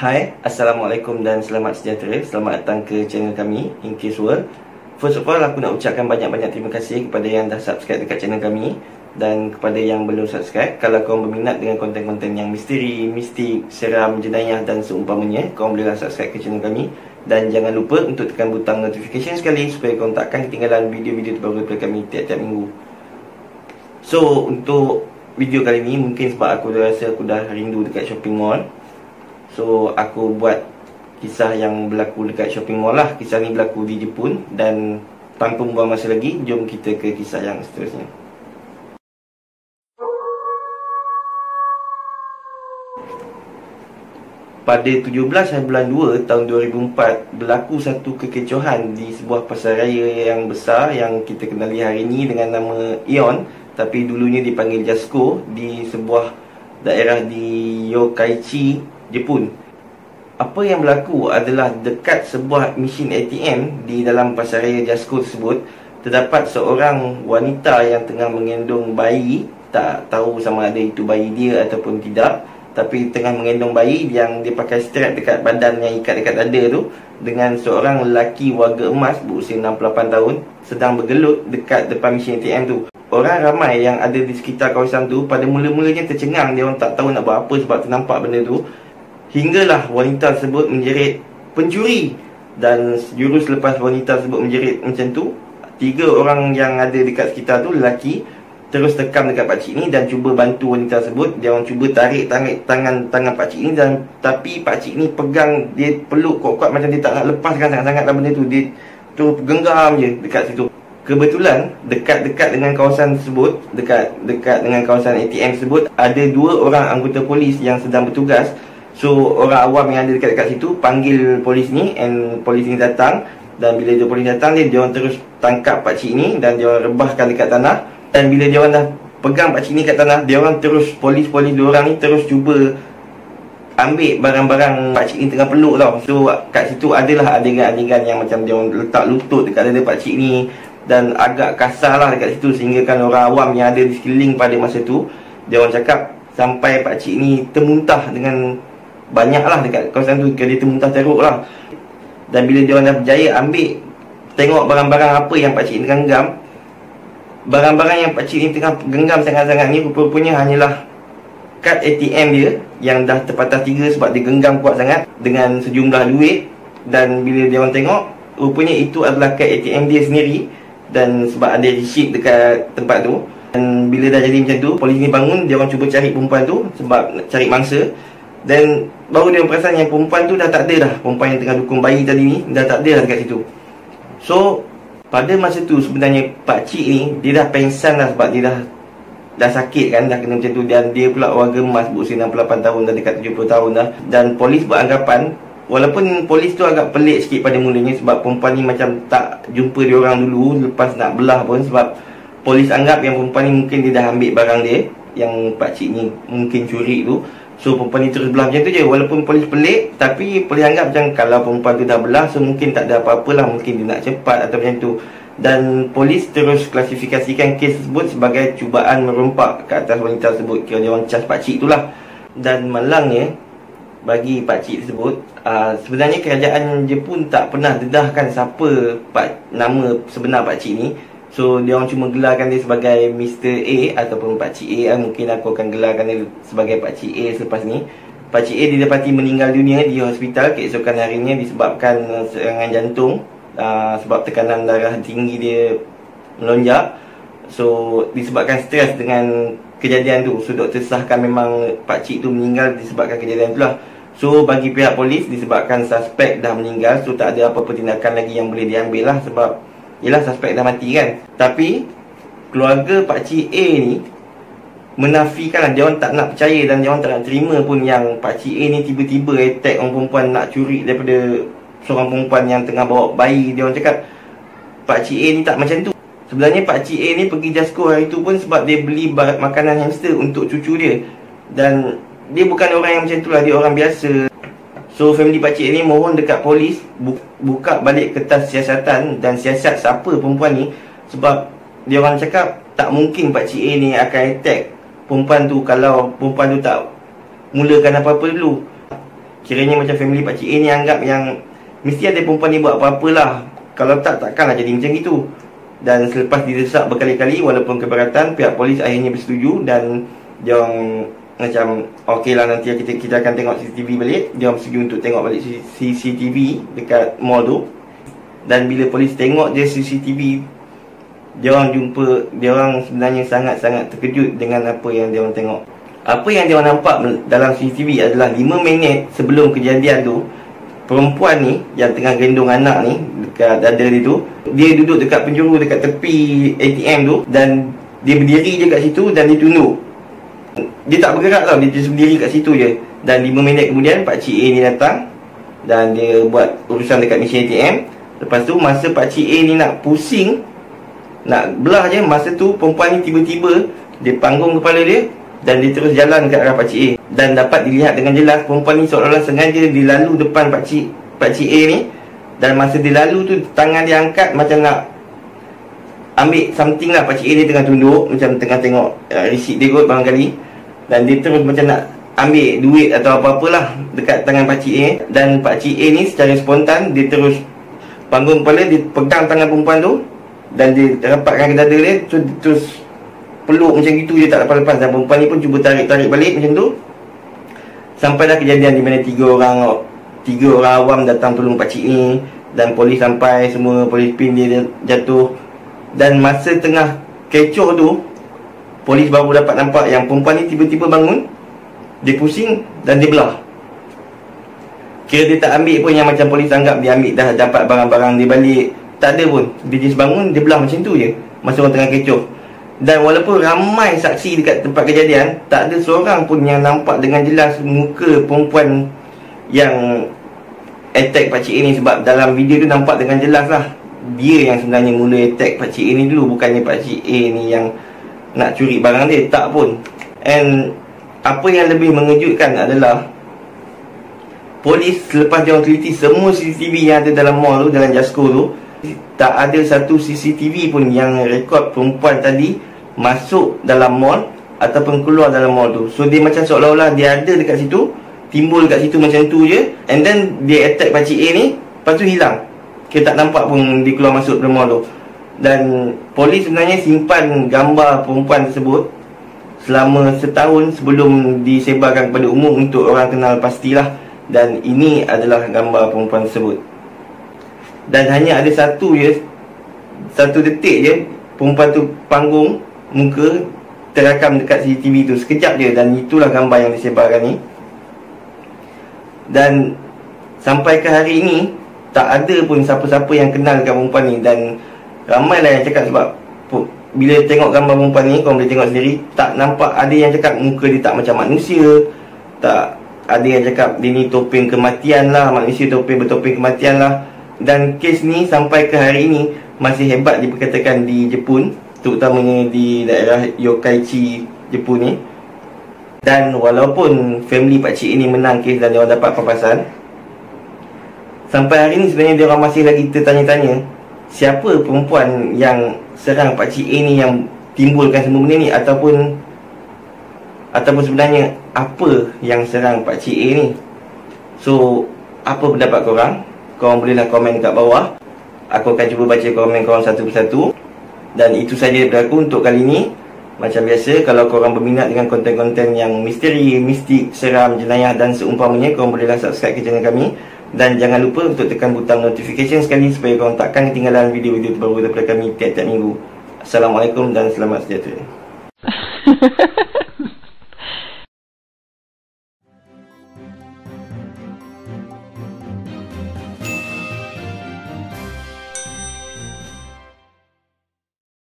Hai, Assalamualaikum dan selamat sejahtera. Selamat datang ke channel kami, In Case World. First of all, aku nak ucapkan banyak-banyak terima kasih kepada yang dah subscribe dekat channel kami. Dan kepada yang belum subscribe, kalau korang berminat dengan konten-konten yang misteri, mistik, seram, jenayah dan seumpamanya, korang bolehlah subscribe ke channel kami. Dan jangan lupa untuk tekan butang notification sekali supaya korang takkan ketinggalan video-video terbaru daripada kami tiap-tiap minggu. So, untuk video kali ni, mungkin sebab aku dah rasa aku dah rindu dekat shopping mall, so aku buat kisah yang berlaku dekat shopping mall lah. Kisah ni berlaku di Jepun. Dan tanpa membuang masa lagi, jom kita ke kisah yang seterusnya. Pada 17 hari bulan 2 tahun 2004, berlaku satu kekecohan di sebuah pasaraya yang besar yang kita kenali hari ini dengan nama Aeon, tapi dulunya dipanggil Jasco, di sebuah daerah di Yokkaichi, Jepun. Apa yang berlaku adalah dekat sebuah mesin ATM di dalam pasaraya Jasco tersebut, terdapat seorang wanita yang tengah menggendong bayi. Tak tahu sama ada itu bayi dia ataupun tidak, tapi tengah menggendong bayi yang dia pakai strap dekat badan yang ikat dekat dada tu, dengan seorang lelaki warga emas berusia 68 tahun sedang bergelut dekat depan mesin ATM tu. Orang ramai yang ada di sekitar kawasan tu pada mula-mulanya tercengang. Dia orang tak tahu nak buat apa sebab ternampak benda tu. Hinggalah wanita tersebut menjerit pencuri. Dan jurus lepas wanita tersebut menjerit macam tu, 3 orang yang ada dekat sekitar tu, lelaki, terus tekam dekat pakcik ni dan cuba bantu wanita tersebut. Dia orang cuba tarik tangan pakcik ni, dan tapi pakcik ni pegang, dia peluk kuat-kuat macam dia tak nak lepaskan sangat-sangat lah benda tu. Dia terus genggam je dekat situ. Kebetulan dekat-dekat dengan kawasan tersebut, dekat dengan kawasan ATM tersebut, ada 2 orang anggota polis yang sedang bertugas. So orang awam yang ada dekat situ panggil polis ni, and polis ni datang. Dan bila polis datang, dia orang terus tangkap pakcik ni dan dia orang rebahkan dekat tanah. Dan bila dia orang dah pegang pakcik ni kat tanah, dia orang terus, polis-polis 2 orang ni terus cuba ambil barang-barang pakcik ni tengah peluk tau. So kat situ adalah adegan-adegan yang macam dia orang letak lutut dekat dada pakcik ni, dan agak kasar lah dekat situ, sehingga kan orang awam yang ada di sekeliling pada masa tu, dia orang cakap sampai pakcik ni termuntah dengan banyak lah dekat kawasan tu. Dia termuntah teruk lah. Dan bila dia orang dah berjaya ambil, tengok barang-barang apa yang pakcik ni tengah genggam, barang-barang yang pakcik ni tengah genggam sangat-sangat ni rupa-rupanya hanyalah kad ATM dia yang dah terpatah 3 sebab dia genggam kuat sangat, dengan sejumlah duit. Dan bila dia orang tengok, rupanya itu adalah kad ATM dia sendiri. Dan sebab ada receipt dekat tempat tu. Dan bila dah jadi macam tu, polis ni bangun, dia orang cuba cari perempuan tu sebab nak cari mangsa. Dan baru dia perasan yang perempuan tu dah tak ada dah. Perempuan yang tengah dukung bayi tadi ni dah tak ada dah dekat situ. So pada masa tu sebenarnya pakcik ni dia dah pengsan dah, sebab dia dah sakit kan, dah kena macam tu. Dan dia pula warga emas berusia 68 tahun dah dekat 70 tahun dah. Dan polis beranggapan, walaupun polis tu agak pelik sikit pada mulanya, sebab perempuan ni macam tak jumpa dia orang dulu lepas nak belah pun, sebab polis anggap yang perempuan ni mungkin dia dah ambil barang dia yang pakcik ni mungkin curi tu. So perempuan ni terus belah macam tu je. Walaupun polis pelik, tapi polis anggap macam kalau perempuan tu dah belah, so mungkin tak ada apa-apalah, mungkin dia nak cepat atau macam tu. Dan polis terus klasifikasikan kes tersebut sebagai cubaan merompak ke atas wanita tersebut. Kira dia orang cas pakcik tu lah. Dan malangnya bagi pakcik tersebut, sebenarnya kerajaan Jepun tak pernah dedahkan siapa nama sebenar pakcik ni. So dia orang cuma gelarkan dia sebagai Mr. A ataupun Pakcik A. Mungkin aku akan gelarkan dia sebagai Pakcik A selepas ni. Pakcik A didapati meninggal dunia di hospital keesokan harinya disebabkan serangan jantung, sebab tekanan darah tinggi dia melonjak. So disebabkan stres dengan kejadian tu, so doktor sahkan memang pakcik tu meninggal disebabkan kejadian tu lah. So bagi pihak polis, disebabkan suspek dah meninggal, so tak ada apa-apa tindakan lagi yang boleh diambil lah, sebab yelah suspek dah mati kan. Tapi keluarga pakcik A ni menafikan lah. Dia orang tak nak percaya dan dia orang tak nak terima pun yang pakcik A ni tiba-tiba attack orang perempuan, nak curi daripada seorang perempuan yang tengah bawa bayi. Dia orang cakap pakcik A ni tak macam tu. Sebenarnya pakcik A ni pergi Jasco hari tu pun sebab dia beli makanan hamster untuk cucu dia. Dan dia bukan orang yang macam tu lah, dia orang biasa. So family pakcik ni mohon dekat polis buka balik kertas siasatan dan siasat siapa perempuan ni, sebab dia orang cakap tak mungkin pakcik A ni akan attack perempuan tu kalau perempuan tu tak mulakan apa-apa dulu. Kiranya macam family Pakcik A ni anggap yang mesti ada perempuan ni buat apa-apalah. Kalau tak, takkanlah jadi macam itu. Dan selepas didesak berkali-kali walaupun keberatan, pihak polis akhirnya bersetuju. Dan dia orang macam, okey lah, nanti kita akan tengok CCTV balik. Dia orang setuju untuk tengok balik CCTV dekat mall tu. Dan bila polis tengok je CCTV, dia orang jumpa, dia orang sebenarnya sangat-sangat terkejut dengan apa yang dia orang tengok. Apa yang dia orang nampak dalam CCTV adalah 5 minit sebelum kejadian tu, perempuan ni yang tengah gendong anak ni dekat dada dia tu, dia duduk dekat penjuru dekat tepi ATM tu, dan dia berdiri je kat situ dan dia tunduk. Dia tak bergerak tau, dia just berdiri kat situ je. Dan 5 minit kemudian Pakcik A ni datang dan dia buat urusan dekat mesin ATM. Lepas tu masa Pakcik A ni nak pusing, nak belah je, masa tu perempuan ni tiba-tiba dia panggung kepala dia dan dia terus jalan ke arah Pakcik A. Dan dapat dilihat dengan jelas perempuan ni seolah-olah sengaja dilalu depan Pakcik A ni. Dan masa dia lalu tu, tangan dia angkat macam nak ambil something lah. Pakcik A ni tengah tunduk, macam tengah tengok receipt dia kot barangkali. Dan dia terus macam nak ambil duit atau apa-apalah dekat tangan Pakcik A. Dan Pakcik A ni secara spontan, dia terus panggung kepala, dia pegang tangan perempuan tu dan dia rapatkan ke dada dia, terus peluk macam gitu je, tak lepas-lepas. Dan perempuan ni pun cuba tarik-tarik balik macam tu. Sampailah kejadian di mana tiga orang awam datang tolong Pakcik ni. Dan polis sampai, semua polis pin dia jatuh. Dan masa tengah kecoh tu, polis baru dapat nampak yang perempuan ni tiba-tiba bangun, dia pusing dan dia belah. Kira dia tak ambil pun yang macam polis anggap dia ambil dah dapat barang-barang dia balik. Tak ada pun, dia just bangun, dia belah macam tu je masa orang tengah kecoh. Dan walaupun ramai saksi dekat tempat kejadian, tak ada seorang pun yang nampak dengan jelas muka perempuan yang attack Pakcik A ni. Sebab dalam video tu nampak dengan jelas lah, dia yang sebenarnya mula attack Pakcik A ni dulu, bukannya Pakcik A ni yang nak curi barang dia. Tak pun. And apa yang lebih mengejutkan adalah polis selepas dia orang teliti semua CCTV yang ada dalam mall tu, dalam Jasco tu, tak ada satu CCTV pun yang rekod perempuan tadi masuk dalam mall ataupun keluar dalam mall tu. So dia macam seolah-olah dia ada dekat situ, timbul dekat situ macam tu je, and then dia attack Pakcik A ni, lepas tu hilang. Kita tak nampak pun dia keluar masuk dalam mall tu. Dan polis sebenarnya simpan gambar perempuan tersebut selama setahun sebelum disebarkan kepada umum untuk orang kenal pastilah. Dan ini adalah gambar perempuan tersebut. Dan hanya ada satu detik je perempuan tu panggung muka, terakam dekat CCTV tu sekejap je. Dan itulah gambar yang disebarkan ni. Dan sampai ke hari ini tak ada pun siapa-siapa yang kenal dekat perempuan ni. Dan ramailah yang cakap, sebab bila tengok gambar perempuan ni, korang boleh tengok sendiri, tak nampak ada yang cakap muka dia tak macam manusia. Tak ada yang cakap dia ni topeng kematian lah, manusia bertopeng kematian lah. Dan kes ni sampai ke hari ini masih hebat diperkatakan di Jepun, terutamanya di daerah Yokkaichi, Jepun ni. Dan walaupun family Pakcik ini menang kes dan dia orang dapat pampasan, sampai hari ni sebenarnya dia orang masih lagi tertanya-tanya siapa perempuan yang serang Pakcik A ni yang timbulkan semua benda ni, ataupun sebenarnya apa yang serang Pakcik A ni. So, apa pendapat korang? Korang bolehlah komen kat bawah. Aku akan cuba baca komen korang satu persatu. Dan itu saja daripada aku untuk kali ni. Macam biasa, kalau korang berminat dengan konten-konten yang misteri, mistik, seram, jenayah dan seumpamanya, korang bolehlah subscribe ke channel kami. Dan jangan lupa untuk tekan butang notification sekali supaya korang takkan ketinggalan video-video terbaru daripada kami tiap-tiap minggu. Assalamualaikum dan selamat sejahtera.